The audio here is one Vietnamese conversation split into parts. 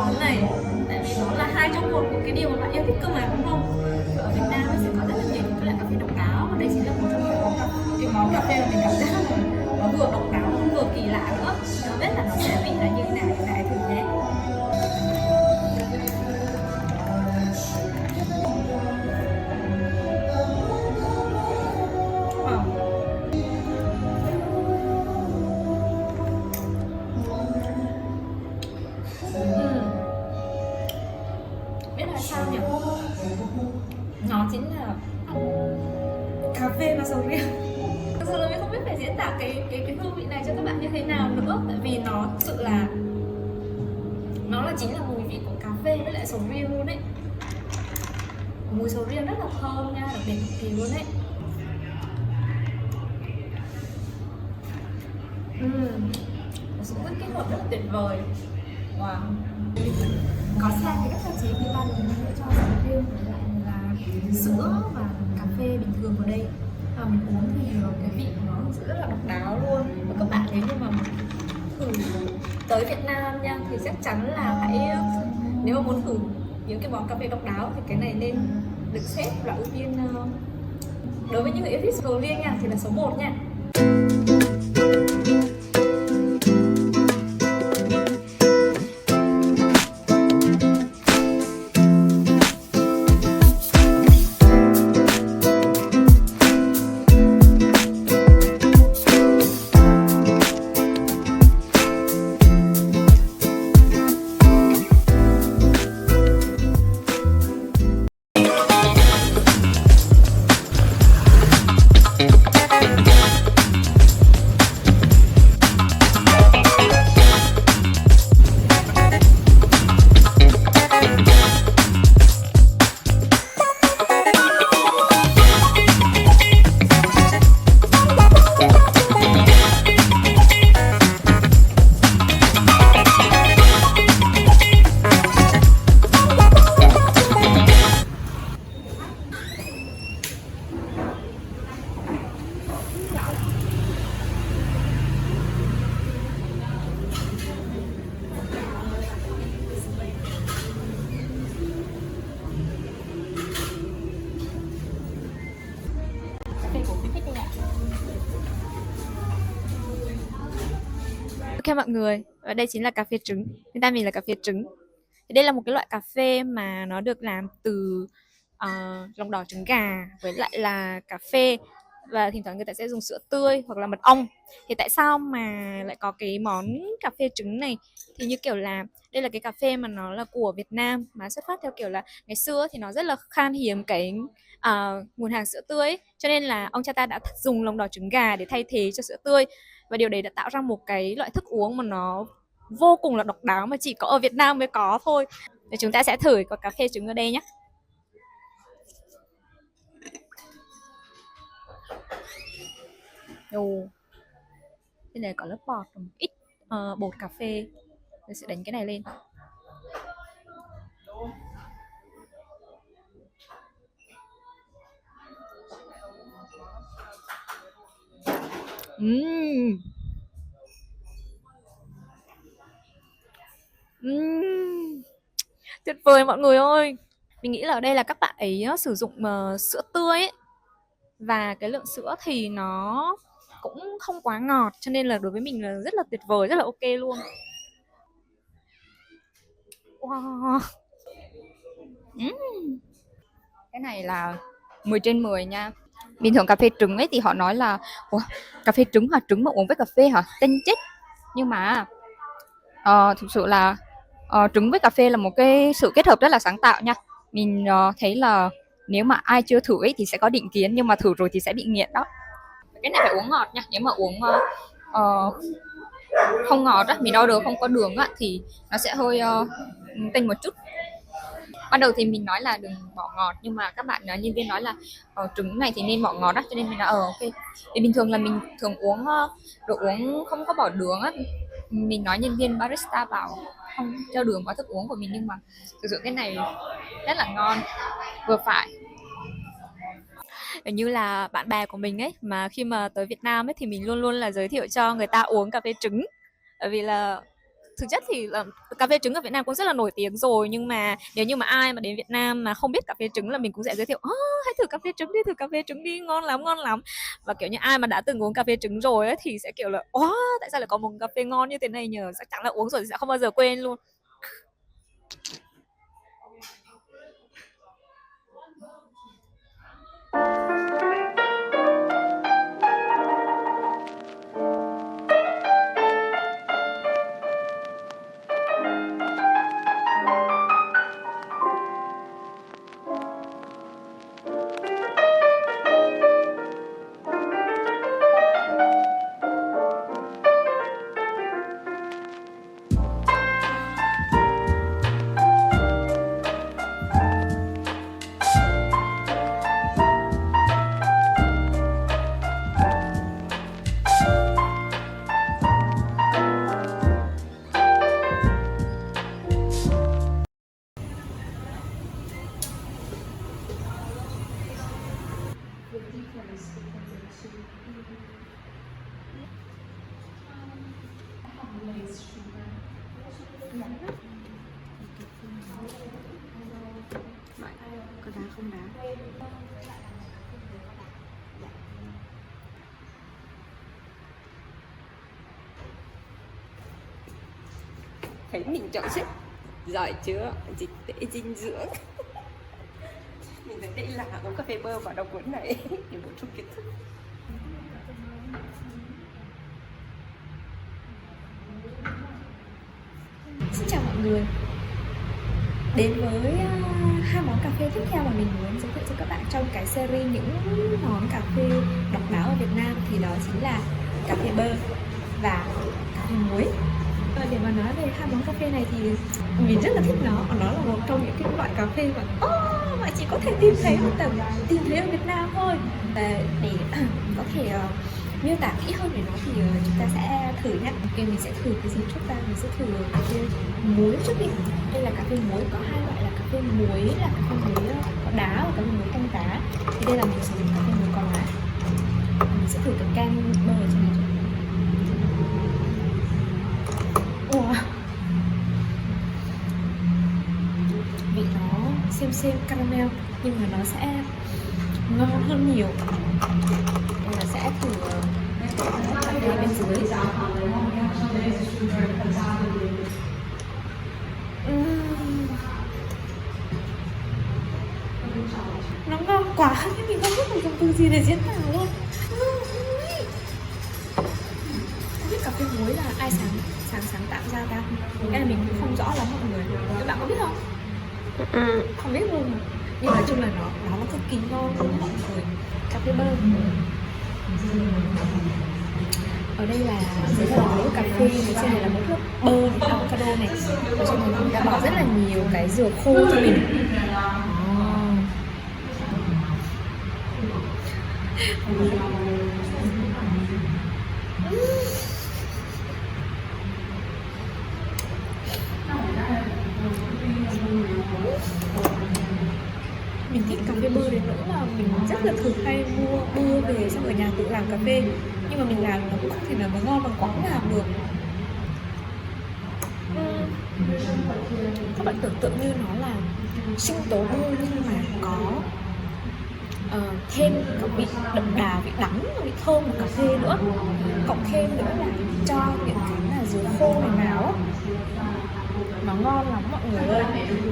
món này, tại vì nó là hai trong một của cái điều mà bạn yêu thích cơ mà, đúng không? Ở Việt Nam sẽ có rất là nhiều những loại cà phê độc đáo, và đây chính là một trong những món cà phê mà mình cảm giác là nó vừa độc đáo vừa kỳ lạ nữa. Không biết là nó sẽ vị là như thế nào, chúng ta hãy thử nhé. Biết là sao nhỉ? Nó chính là cà phê và sầu riêng. Thực sự là mình không biết phải diễn tả cái hương vị này cho các bạn như thế nào nữa, tại vì nó thực sự là chính là mùi vị của cà phê với lại sầu riêng luôn đấy. Mùi sầu riêng rất là thơm nha, đặc biệt cực kỳ luôn đấy. Một sự kết hợp rất là tuyệt vời. Wow. Có sang thì rất là chế như ba lần nữa cho sầu riêng với lại là sữa và cà phê bình thường vào đây. Và mình uống thì cái vị của nó rất là độc đáo luôn. Và các bạn nếu như mà thử tới Việt Nam nha thì chắc chắn là hãy, nếu mà muốn thử những cái món cà phê độc đáo thì cái này nên được xếp là ưu tiên. Đối với những người yêu thích sầu riêng nha thì là số 1 nha. Ok mọi người, và đây chính là cà phê trứng. Tên ta mình là cà phê trứng. Thì đây là một cái loại cà phê mà nó được làm từ lòng đỏ trứng gà với lại là cà phê, và thỉnh thoảng người ta sẽ dùng sữa tươi hoặc là mật ong. Thì tại sao mà lại có cái món cà phê trứng này? Thì như kiểu là đây là cái cà phê mà nó là của Việt Nam, mà xuất phát theo kiểu là ngày xưa thì nó rất là khan hiếm cái nguồn hàng sữa tươi ấy. Cho nên là ông cha ta đã dùng lòng đỏ trứng gà để thay thế cho sữa tươi, và điều đấy đã tạo ra một cái loại thức uống mà nó vô cùng là độc đáo mà chỉ có ở Việt Nam mới có thôi. Thì chúng ta sẽ thử có cà phê trứng ở đây nhé. Ồ, bên này có lớp bọt, một ít bột cà phê. Tôi sẽ đánh cái này lên. Uhm. Tuyệt vời mọi người ơi. Mình nghĩ là ở đây là các bạn ấy sử dụng sữa tươi ấy. Và cái lượng sữa thì nó cũng không quá ngọt, cho nên là đối với mình là rất là tuyệt vời, rất là ok luôn. Wow. Cái này là 10 trên 10 nha. Bình thường cà phê trứng ấy thì họ nói là ủa, cà phê trứng hả, trứng mà uống với cà phê hả, tinh chết. Nhưng mà thực sự là trứng với cà phê là một cái sự kết hợp rất là sáng tạo nha. Mình thấy là nếu mà ai chưa thử ấy thì sẽ có định kiến, nhưng mà thử rồi thì sẽ bị nghiện đó. Cái này phải uống ngọt nha. Nếu mà uống không ngọt á, mình order không có đường á thì nó sẽ hơi tanh một chút. Ban đầu thì mình nói là đừng bỏ ngọt, nhưng mà các bạn nhân viên nói là trứng này thì nên bỏ ngọt á, cho nên mình nói ok. Thì bình thường là mình thường uống đồ uống không có bỏ đường á, mình nói nhân viên barista bảo không cho đường vào thức uống của mình, nhưng mà thực sự cái này rất là ngon, vừa phải. Như là bạn bè của mình ấy, mà khi mà tới Việt Nam ấy thì mình luôn luôn là giới thiệu cho người ta uống cà phê trứng, bởi vì là thực chất thì là cà phê trứng ở Việt Nam cũng rất là nổi tiếng rồi, nhưng mà nếu như mà ai mà đến Việt Nam mà không biết cà phê trứng là mình cũng sẽ giới thiệu: hãy thử cà phê trứng đi, thử cà phê trứng đi, ngon lắm, ngon lắm. Và kiểu như ai mà đã từng uống cà phê trứng rồi ấy thì sẽ kiểu là: tại sao lại có một cà phê ngon như thế này nhờ, chắc chắn là uống rồi thì sẽ không bao giờ quên luôn. Có đá không đá? Thấy mình chọn sách giỏi chưa? Dịch tễ dinh dưỡng. Mình thấy đây là uống cà phê bơ và đọc cuốn này để bổ sung kiến thức. Xin chào mọi người. Đến với hai món cà phê tiếp theo mà mình muốn giới thiệu cho các bạn trong cái series những món cà phê độc đáo ở Việt Nam thì đó chính là cà phê bơ và cà phê muối. Để mà nói về hai món cà phê này thì mình rất là thích nó. Nó là một trong những cái loại cà phê mà chỉ có thể tìm thấy ở Việt Nam thôi. Và để có thể miêu tả kỹ hơn về nó thì chúng ta sẽ thử nhé. Ok, mình sẽ thử cái gì trước ta? Mình sẽ thử cà phê muối trước đi. Đây là cà phê muối, có hai loại là cà phê muối là cà phê muối có đá và cà phê muối canh cá. Thì đây là mình sử dụng cà phê muối có đá. Mình sẽ thử cái can bơ ở trên này trước. Wow. Vị nó xem caramel nhưng mà nó sẽ ngon hơn nhiều. Đây là sẽ thử cà phê bên dưới. Nó ngon quá nhưng mình không biết phải dùng từ gì để diễn tả luôn. Không biết cà phê muối là ai sáng tạo ra ta? Cái này mình cũng không rõ lắm mọi người. Các bạn có biết không? Không biết luôn mà. Nhưng nói chung là nó cực kỳ ngon luôn mọi người. Cà phê bơ. Ở đây là một cà phê, trên này là một hớp bơ avocado này. Ở trong này mình đã bỏ rất là nhiều cái dừa khô cho mình. Mình thích cà phê bơ đến nỗi là mình rất là thường hay mua bơ về xong ở nhà tự làm cà phê, nhưng mà mình làm nó cũng không thể nào mà ngon bằng quán làm được. Các bạn tưởng tượng như nó là sinh tố bơ nhưng mà có thêm cả vị đậm đà, vị đắng và vị thơm của cà phê nữa, cộng thêm nữa là cho những cái là dừa khô này vào á. Nó ngon lắm mọi người ơi,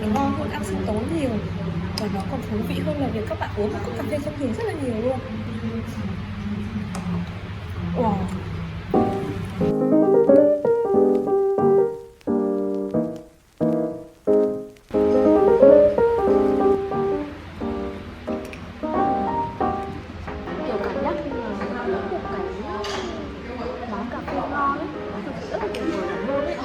nó ngon hơn ăn sinh tố nhiều và nó còn thú vị hơn là việc các bạn uống một cốc cà phê thông thường rất là nhiều luôn. Wow. Kiểu cảm giác khi mà uống một cái món cà phê ngon ấy, nó thực sự rất là tuyệt vời luôn ấy.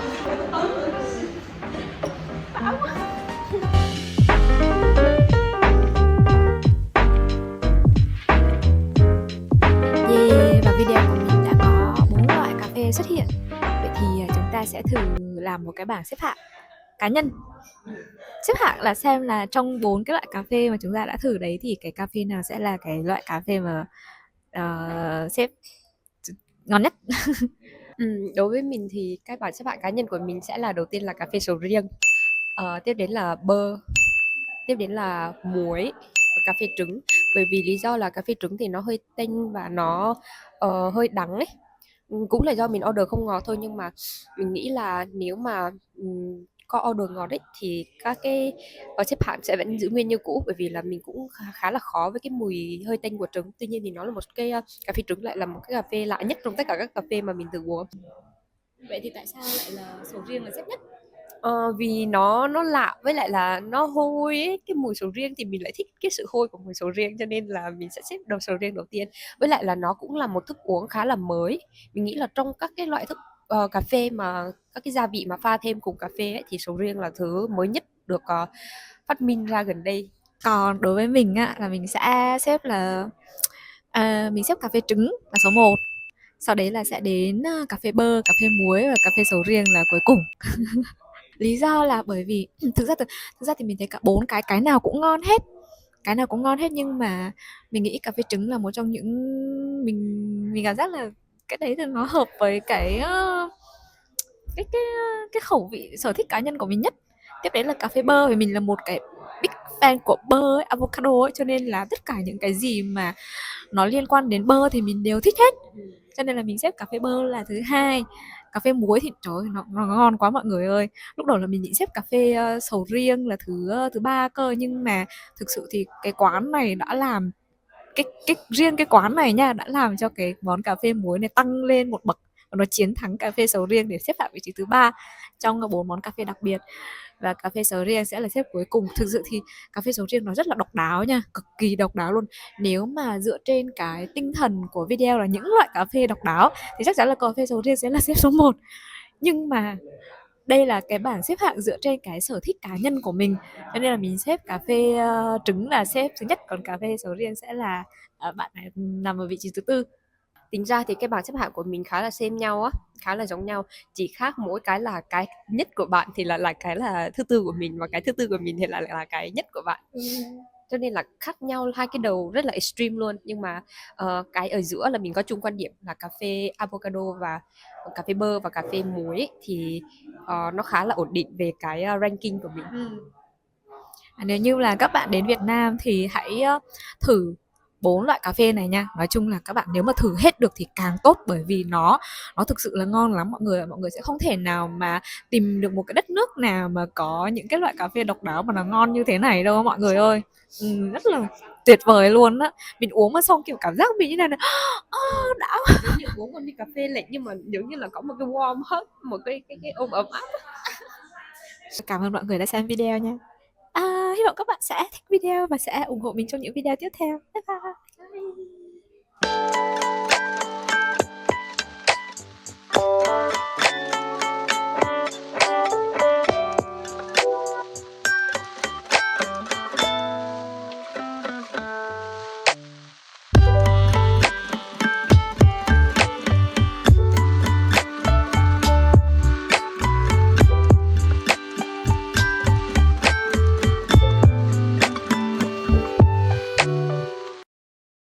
Và video của mình đã có 4 loại cà phê xuất hiện. Vậy thì chúng ta sẽ thử làm một cái bảng xếp hạng cá nhân. Xếp hạng là xem là trong 4 cái loại cà phê mà chúng ta đã thử đấy thì cái cà phê nào sẽ là cái loại cà phê mà xếp ngon nhất. Đối với mình thì cái bảng xếp hạng cá nhân của mình sẽ là đầu tiên là cà phê sầu riêng, tiếp đến là bơ, tiếp đến là muối và cà phê trứng. Bởi vì lý do là cà phê trứng thì nó hơi tanh và nó hơi đắng ấy. Cũng là do mình order không ngọt thôi, nhưng mà mình nghĩ là nếu mà có order ngọt ấy thì các cái xếp hạng sẽ vẫn giữ nguyên như cũ, bởi vì là mình cũng khá là khó với cái mùi hơi tanh của trứng. Tuy nhiên thì nó là một cái cà phê trứng lại là một cái cà phê lạ nhất trong tất cả các cà phê mà mình từng uống. Vậy thì tại sao lại là sầu riêng là xếp nhất? Vì nó lạ, với lại là nó hôi ấy, cái mùi sầu riêng thì mình lại thích cái sự hôi của mùi sầu riêng, cho nên là mình sẽ xếp đầu sầu riêng đầu tiên. Với lại là nó cũng là một thức uống khá là mới. Mình nghĩ là trong các cái loại cà phê mà các cái gia vị mà pha thêm cùng cà phê ấy, thì sầu riêng là thứ mới nhất được phát minh ra gần đây. Còn đối với mình á là mình sẽ xếp là mình xếp cà phê trứng là số một, sau đấy là sẽ đến cà phê bơ, cà phê muối và cà phê sầu riêng là cuối cùng. Lý do là bởi vì thực ra thì mình thấy cả bốn cái nào cũng ngon hết, cái nào cũng ngon hết, nhưng mà mình nghĩ cà phê trứng là một trong những, mình cảm giác là cái đấy thì nó hợp với cái khẩu vị sở thích cá nhân của mình nhất. Tiếp đến là cà phê bơ, vì mình là một cái big fan của bơ ấy, avocado ấy, cho nên là tất cả những cái gì mà nó liên quan đến bơ thì mình đều thích hết, cho nên là mình xếp cà phê bơ là thứ hai. Cà phê muối thì trời ơi, nó ngon quá mọi người ơi. Lúc đầu là mình định xếp cà phê sầu riêng là thứ ba cơ, nhưng mà thực sự thì cái quán này đã làm cái riêng cái quán này nha đã làm cho cái món cà phê muối này tăng lên một bậc, và nó chiến thắng cà phê sầu riêng để xếp hạng vị trí thứ ba trong bốn món cà phê đặc biệt. Và cà phê sầu riêng sẽ là xếp cuối cùng. Thực sự thì cà phê sầu riêng nó rất là độc đáo nha, cực kỳ độc đáo luôn. Nếu mà dựa trên cái tinh thần của video là những loại cà phê độc đáo thì chắc chắn là cà phê sầu riêng sẽ là xếp số một. Nhưng mà đây là cái bảng xếp hạng dựa trên cái sở thích cá nhân của mình, cho nên là mình xếp cà phê trứng là xếp thứ nhất, còn cà phê sầu riêng sẽ là bạn này nằm ở vị trí thứ tư. Tính ra thì cái bảng xếp hạng của mình khá là same nhau á, khá là giống nhau, chỉ khác mỗi cái là cái nhất của bạn thì là cái là thứ tư của mình, và cái thứ tư của mình thì là cái nhất của bạn. Cho nên là khác nhau hai cái đầu rất là extreme luôn. Nhưng mà cái ở giữa là mình có chung quan điểm là cà phê avocado và cà phê bơ và cà phê muối ấy, thì nó khá là ổn định về cái ranking của mình. Nếu như là các bạn đến Việt Nam thì hãy thử bốn loại cà phê này nha. Nói chung là các bạn nếu mà thử hết được thì càng tốt, bởi vì nó thực sự là ngon lắm mọi người sẽ không thể nào mà tìm được một cái đất nước nào mà có những cái loại cà phê độc đáo mà nó ngon như thế này đâu mọi người ơi. Rất là tuyệt vời luôn á. Mình uống mà xong kiểu cảm giác mình như này này, đã. Giống như uống một ly cà phê lạnh nhưng mà giống như là có một cái warm hug, một cái ôm ấm áp. Cảm ơn mọi người đã xem video nha. Hy vọng các bạn sẽ thích video và sẽ ủng hộ mình trong những video tiếp theo. Bye bye.